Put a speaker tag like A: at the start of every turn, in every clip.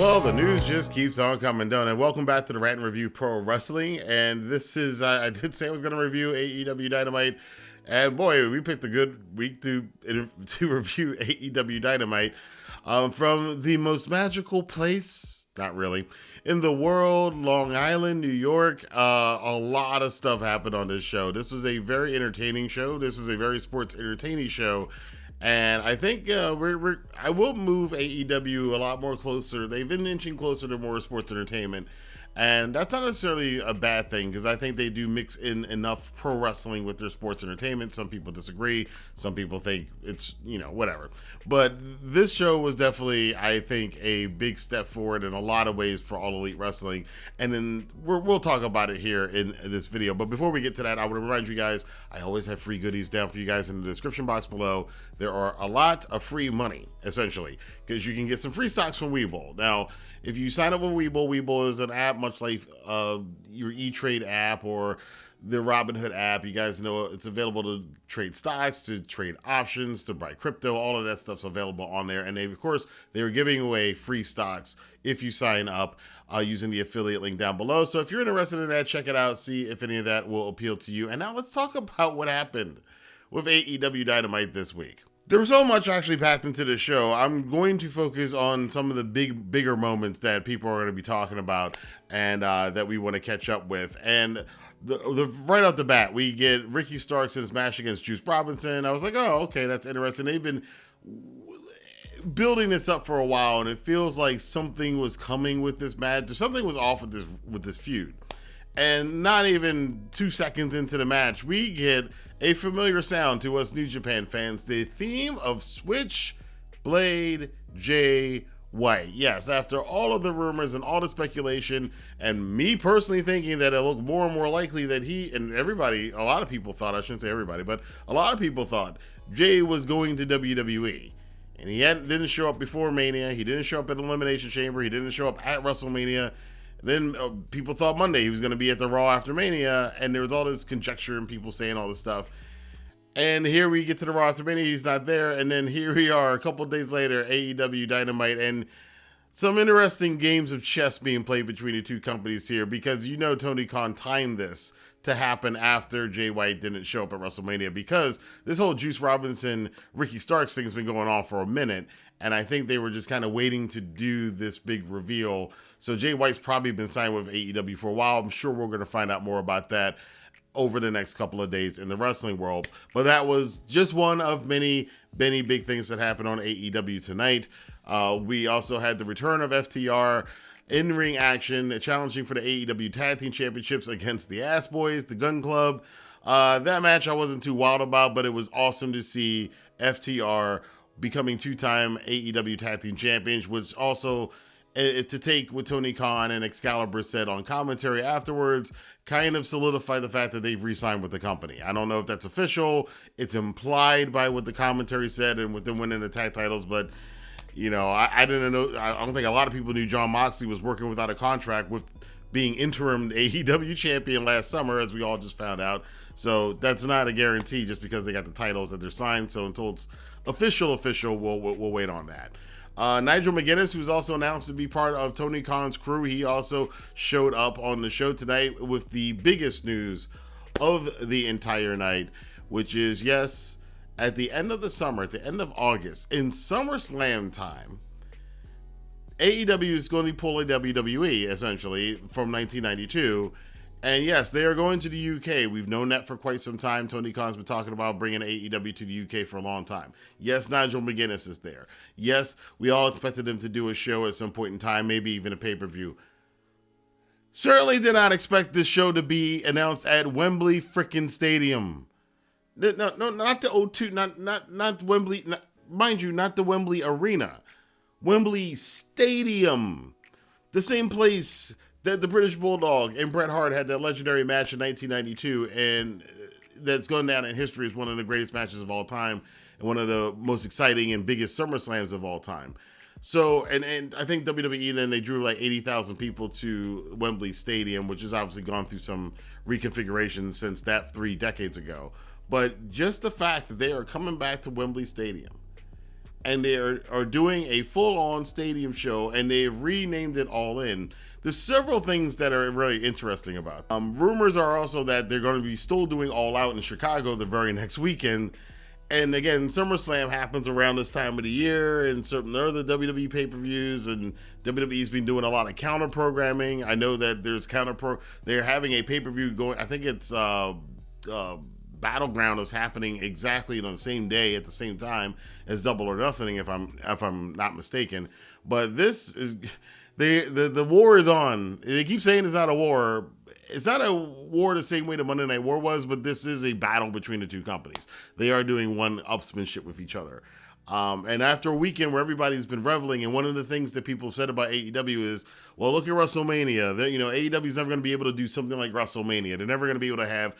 A: Well, the news just keeps on coming down, and welcome back to the Rantin Review Pro Wrestling. And this is, I did say I was going to review AEW Dynamite, and boy, we picked a good week to review AEW Dynamite from the most magical place, not really, in the world, Long Island, New York. A lot of stuff happened on this show. This was a very entertaining show. This was a very sports entertaining show. And I think I will move AEW a lot more closer. They've been inching closer to more sports entertainment. And that's not necessarily a bad thing, because I think they do mix in enough pro wrestling with their sports entertainment. Some people disagree. Some people think it's, whatever. But this show was definitely, I think, a big step forward in a lot of ways for All Elite Wrestling. And then we'll talk about it here in this video. But before we get to that, I want to remind you guys, I always have free goodies down for you guys in the description box below. There are a lot of free money, essentially, because you can get some free stocks from Webull. Now, if you sign up with Webull is an app much like your E-Trade app or the Robinhood app. You guys know it's available to trade stocks, to trade options, to buy crypto. All of that stuff's available on there. And they were giving away free stocks if you sign up using the affiliate link down below. So if you're interested in that, check it out. See if any of that will appeal to you. And now let's talk about what happened with AEW Dynamite this week. There was so much actually packed into the show. I'm going to focus on some of the bigger moments that people are going to be talking about and that we want to catch up with. And right off the bat, we get Ricky Starks in his match against Juice Robinson. I was like, oh, okay, that's interesting. They've been building this up for a while, and it feels like something was coming with this match. Something was off with this feud. And not even 2 seconds into the match, we get a familiar sound to us New Japan fans, the theme of Switchblade Jay White. Yes, after all of the rumors and all the speculation, and me personally thinking that it looked more and more likely that he, and everybody, a lot of people thought, I shouldn't say everybody, but a lot of people thought Jay was going to WWE. And he didn't show up before Mania, he didn't show up at Elimination Chamber, he didn't show up at WrestleMania. Then people thought Monday he was going to be at the Raw after Mania, and there was all this conjecture and people saying all this stuff. And here we get to the Raw after Mania, he's not there, and then here we are a couple of days later, AEW Dynamite, and some interesting games of chess being played between the two companies here, because Tony Khan timed this to happen after Jay White didn't show up at WrestleMania, because this whole Juice Robinson, Ricky Starks thing has been going on for a minute, and I think they were just kind of waiting to do this big reveal. So Jay White's probably been signed with AEW for a while. I'm sure we're going to find out more about that over the next couple of days in the wrestling world. But that was just one of many big things that happened on AEW tonight. We also had the return of FTR in-ring action, challenging for the AEW Tag Team Championships against the Ass Boys, the Gun Club. That match I wasn't too wild about, but it was awesome to see FTR becoming two-time AEW Tag Team Champions, which also, to take what Tony Khan and Excalibur said on commentary afterwards, kind of solidify the fact that they've re-signed with the company. I don't know if that's official. It's implied by what the commentary said and with them winning the tag titles, but I didn't know. I don't think a lot of people knew Jon Moxley was working without a contract with being interim AEW champion last summer, as we all just found out. So that's not a guarantee just because they got the titles that they're signed. So until it's official, we'll wait on that. Nigel McGuinness, who's also announced to be part of Tony Khan's crew, he also showed up on the show tonight with the biggest news of the entire night, which is, yes, at the end of the summer, at the end of August, in SummerSlam time, AEW is going to be pulling WWE, essentially, from 1992. And yes, they are going to the UK. We've known that for quite some time. Tony Khan's been talking about bringing AEW to the UK for a long time. Yes, Nigel McGuinness is there. Yes, we all expected him to do a show at some point in time, maybe even a pay-per-view. Certainly did not expect this show to be announced at Wembley frickin' Stadium. No, not the O2, not Wembley, mind you, not the Wembley Arena. Wembley Stadium. The same place that the British Bulldog and Bret Hart had that legendary match in 1992, and that's gone down in history as one of the greatest matches of all time and one of the most exciting and biggest SummerSlams of all time. So, and I think WWE then, they drew like 80,000 people to Wembley Stadium, which has obviously gone through some reconfiguration since that 3 decades ago. But just the fact that they are coming back to Wembley Stadium and they are doing a full-on stadium show, and they've renamed it All In. There's several things that are really interesting about it. Rumors are also that they're going to be still doing All Out in Chicago the very next weekend. And again, SummerSlam happens around this time of the year, and certain other WWE pay-per-views, and WWE's been doing a lot of counter programming. I know that there's they're having a pay-per-view going. I think it's Battleground is happening exactly on the same day at the same time as Double or Nothing, if I'm not mistaken. But this is the war is on. They keep saying it's not a war. It's not a war the same way the Monday Night War was, but this is a battle between the two companies. They are doing one-upsmanship with each other. And after a weekend where everybody's been reveling, and one of the things that people have said about AEW is, well, look at WrestleMania. AEW is never going to be able to do something like WrestleMania. They're never going to be able to have,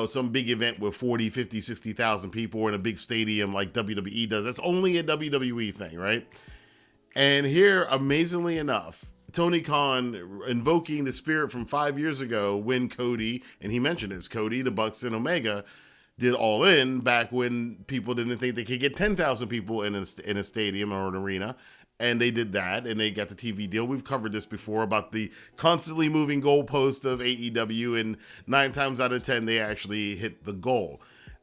A: some big event with 40, 50, 60,000 people in a big stadium like WWE does. That's only a WWE thing, right? And here, amazingly enough, Tony Khan invoking the spirit from 5 years ago when Cody, and he mentioned it's Cody, the Bucks, and Omega did All In back when people didn't think they could get 10,000 people in a stadium or an arena. And they did that, and they got the TV deal. We've covered this before about the constantly moving goalpost of AEW, and 9 times out of 10, they actually hit the goal.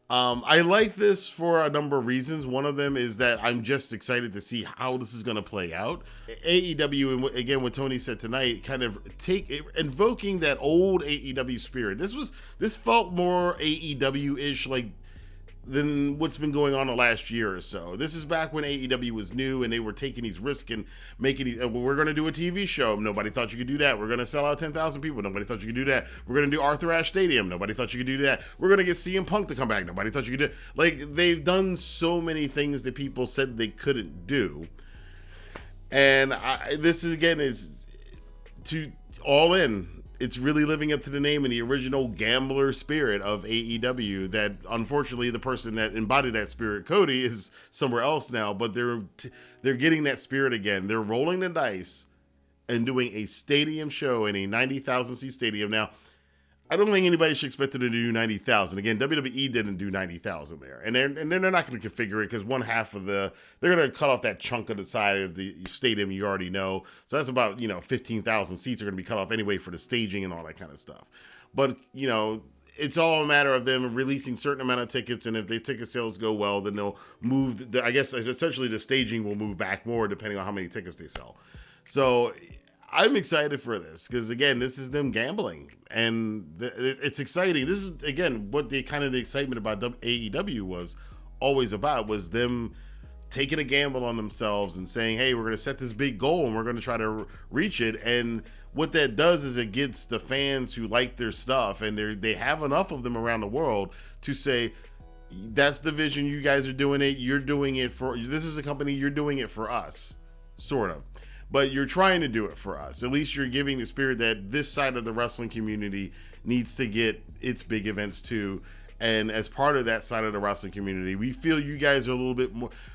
A: I like this for a number of reasons. One of them is that I'm just excited to see how this is going to play out. AEW, and again, what Tony said tonight, kind of invoking that old AEW spirit. This felt more AEW-ish than what's been going on the last year or so. This is back when AEW was new and they were taking these risks and making we're going to do a TV show. Nobody thought you could do that. We're going to sell out 10,000 people. Nobody thought you could do that. We're going to do Arthur Ashe Stadium. Nobody thought you could do that. We're going to get CM Punk to come back. Nobody thought you could do. They've done so many things that people said they couldn't do. And this is, again, is to All In. It's really living up to the name and the original gambler spirit of AEW that, unfortunately, the person that embodied that spirit, Cody, is somewhere else now, but they're getting that spirit again. They're rolling the dice and doing a stadium show in a 90,000 seat stadium. Now, I don't think anybody should expect them to do 90,000. Again, WWE didn't do 90,000 there. And they're not going to configure it because they're going to cut off that chunk of the side of the stadium you already know. So that's about, 15,000 seats are going to be cut off anyway for the staging and all that kind of stuff. But, it's all a matter of them releasing certain amount of tickets. And if the ticket sales go well, then they'll move. I guess essentially the staging will move back more depending on how many tickets they sell. So I'm excited for this because, again, this is them gambling, and it's exciting. This is, again, what the excitement about AEW was always about, was them taking a gamble on themselves and saying, hey, we're going to set this big goal and we're going to try to reach it. And what that does is it gets the fans who like their stuff, and they have enough of them around the world to say, that's the vision, you guys are doing it, you're doing it for, this is a company, you're doing it for us, sort of. But you're trying to do it for us. At least you're giving the spirit that this side of the wrestling community needs to get its big events too. And as part of that side of the wrestling community, we feel you guys are a little bit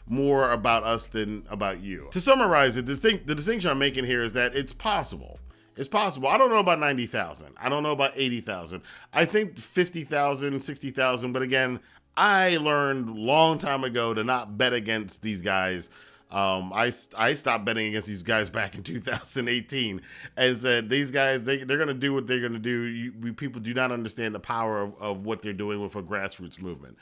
A: more about us than about you. To summarize it, the distinction I'm making here is that it's possible. It's possible. I don't know about 90,000. I don't know about 80,000. I think 50,000, 60,000. But again, I learned a long time ago to not bet against these guys. I stopped betting against these guys back in 2018 and said, these guys, they're going to do what they're going to do. People do not understand the power of what they're doing with a grassroots movement.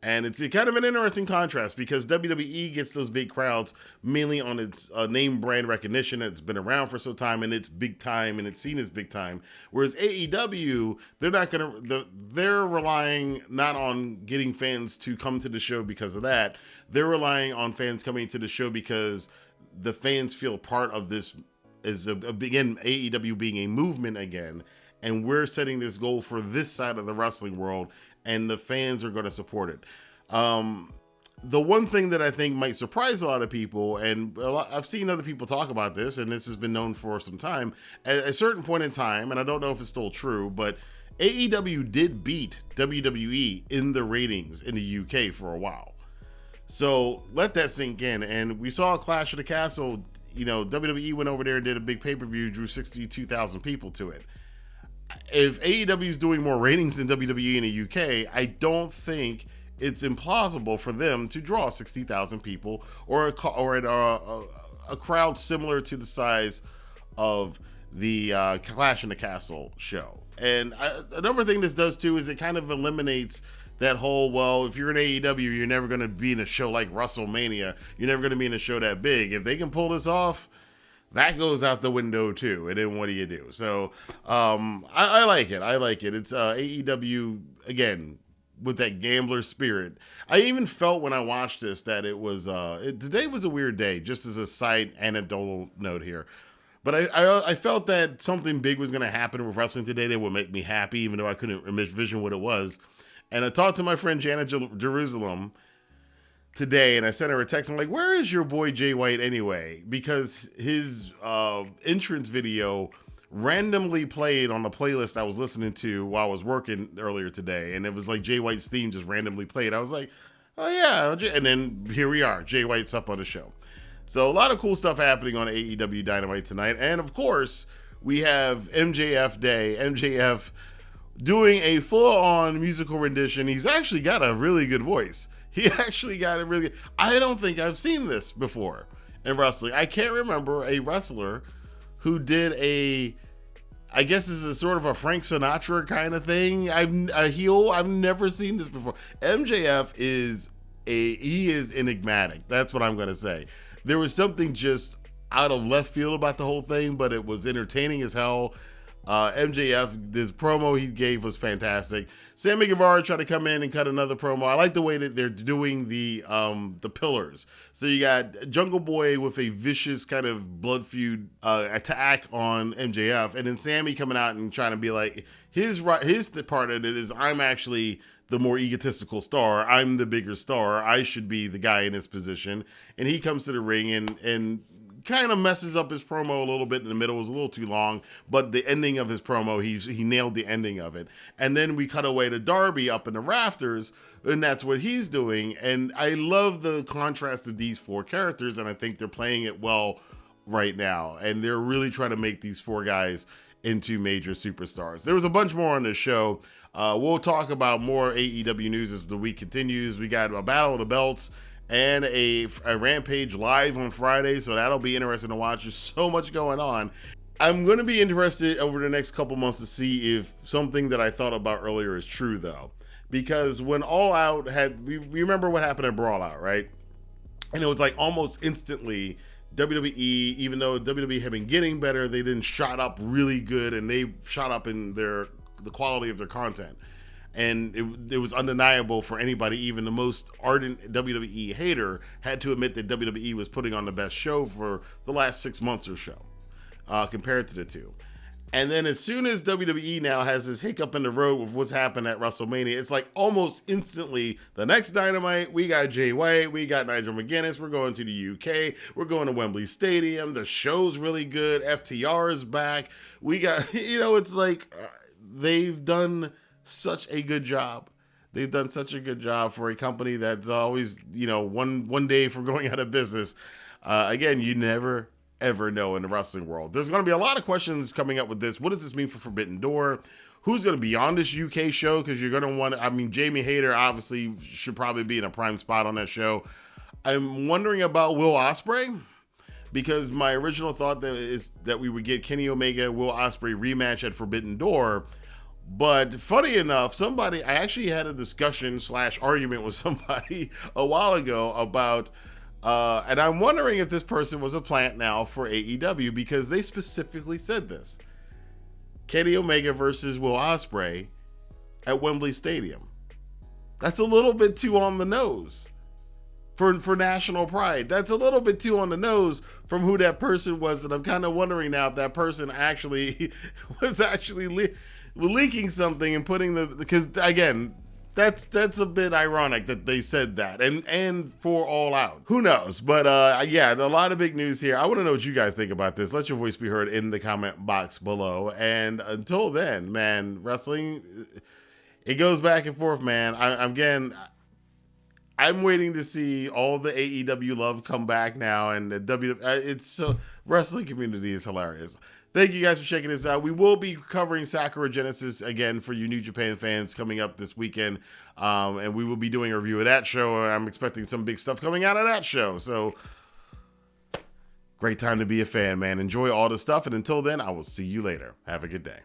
A: And it's kind of an interesting contrast because WWE gets those big crowds mainly on its name brand recognition. It's been around for some time and it's big time and it's seen as big time. Whereas AEW, they're relying not on getting fans to come to the show because of that. They're relying on fans coming to the show because the fans feel part of this, again, AEW being a movement again. And we're setting this goal for this side of the wrestling world, and the fans are going to support it. The one thing that I think might surprise a lot of people, and I've seen other people talk about this, and this has been known for some time, at a certain point in time, and I don't know if it's still true, but AEW did beat WWE in the ratings in the UK for a while. So let that sink in. And we saw a Clash of the Castle, WWE went over there and did a big pay-per-view, drew 62,000 people to it. If AEW is doing more ratings than WWE in the UK, I don't think it's implausible for them to draw 60,000 people or a crowd similar to the size of the Clash in the Castle show. And another thing this does too is it kind of eliminates that whole, well, if you're in AEW, you're never going to be in a show like WrestleMania. You're never going to be in a show that big. If they can pull this off, that goes out the window too. And then what do you do? So I like it. I like it. It's AEW, again, with that gambler spirit. I even felt when I watched this that it was, today was a weird day, just as a side anecdotal note here. But I felt that something big was going to happen with wrestling today that would make me happy, even though I couldn't envision what it was. And I talked to my friend Janet Jerusalem today, and I sent her a text. I'm like, where is your boy Jay White anyway? Because his entrance video randomly played on the playlist I was listening to while I was working earlier today. And it was like Jay White's theme just randomly played. I was like, oh yeah. And then here we are. Jay White's up on the show. So a lot of cool stuff happening on AEW Dynamite tonight. And of course, we have MJF Day. MJF doing a full-on musical rendition. He's actually got a really good voice. He actually got a really... I don't think I've seen this before in wrestling. I can't remember a wrestler who did I guess this is sort of a Frank Sinatra kind of thing. A heel. I've never seen this before. MJF is enigmatic. That's what I'm going to say. There was something just out of left field about the whole thing, but it was entertaining as hell. MJF, this promo he gave was fantastic. Sammy Guevara tried to come in and cut another promo. I like the way that they're doing the pillars. So you got Jungle Boy with a vicious kind of blood feud attack on MJF, and then Sammy coming out and trying to be like, his part of it is, I'm actually the more egotistical star. I'm the bigger star. I should be the guy in this position. And he comes to the ring and kind of messes up his promo a little bit in the middle. It was a little too long, but the ending of his promo, he nailed the ending of it. And then we cut away to Darby up in the rafters, and that's what he's doing. And I love the contrast of these four characters, and I think they're playing it well right now. And they're really trying to make these four guys into major superstars. There was a bunch more on this show. We'll talk about more AEW news as the week continues. We got a Battle of the Belts and a Rampage live on Friday, so that'll be interesting to watch. There's so much going on. I'm going to be interested over the next couple months to see if something that I thought about earlier is true, though. Because when All Out we remember what happened at Brawl Out, right? And it was like almost instantly WWE, even though WWE had been getting better, they then shot up really good, and they shot up in the quality of their content. And it was undeniable for anybody, even the most ardent WWE hater, had to admit that WWE was putting on the best show for the last 6 months or so, compared to the two. And then as soon as WWE now has this hiccup in the road with what's happened at WrestleMania, it's like almost instantly, the next Dynamite, we got Jay White, we got Nigel McGuinness, we're going to the UK, we're going to Wembley Stadium, the show's really good, FTR is back, we got, it's like, they've done such a good job. They've done such a good job for a company that's always, one day from going out of business. Again, you never, ever know in the wrestling world. There's going to be a lot of questions coming up with this. What does this mean for Forbidden Door? Who's going to be on this UK show? Because you're going to want, Jamie Hayter obviously should probably be in a prime spot on that show. I'm wondering about Will Ospreay, because my original thought is that we would get Kenny Omega, Will Ospreay rematch at Forbidden Door. But funny enough, I actually had a discussion / argument with somebody a while ago about, and I'm wondering if this person was a plant now for AEW, because they specifically said this. Kenny Omega versus Will Ospreay at Wembley Stadium. That's a little bit too on the nose for national pride. That's a little bit too on the nose from who that person was, and I'm kind of wondering now if that person actually was leaking something and putting because again, that's a bit ironic that they said that, and for All Out, who knows? But a lot of big news here. I want to know what you guys think about this. Let your voice be heard in the comment box below. And until then, man, wrestling, it goes back and forth, man. I'm waiting to see all the AEW love come back now, and the wrestling community is hilarious. Thank you guys for checking this out. We will be covering Sakura Genesis again for you New Japan fans coming up this weekend. And we will be doing a review of that show. And I'm expecting some big stuff coming out of that show. So great time to be a fan, man. Enjoy all the stuff. And until then, I will see you later. Have a good day.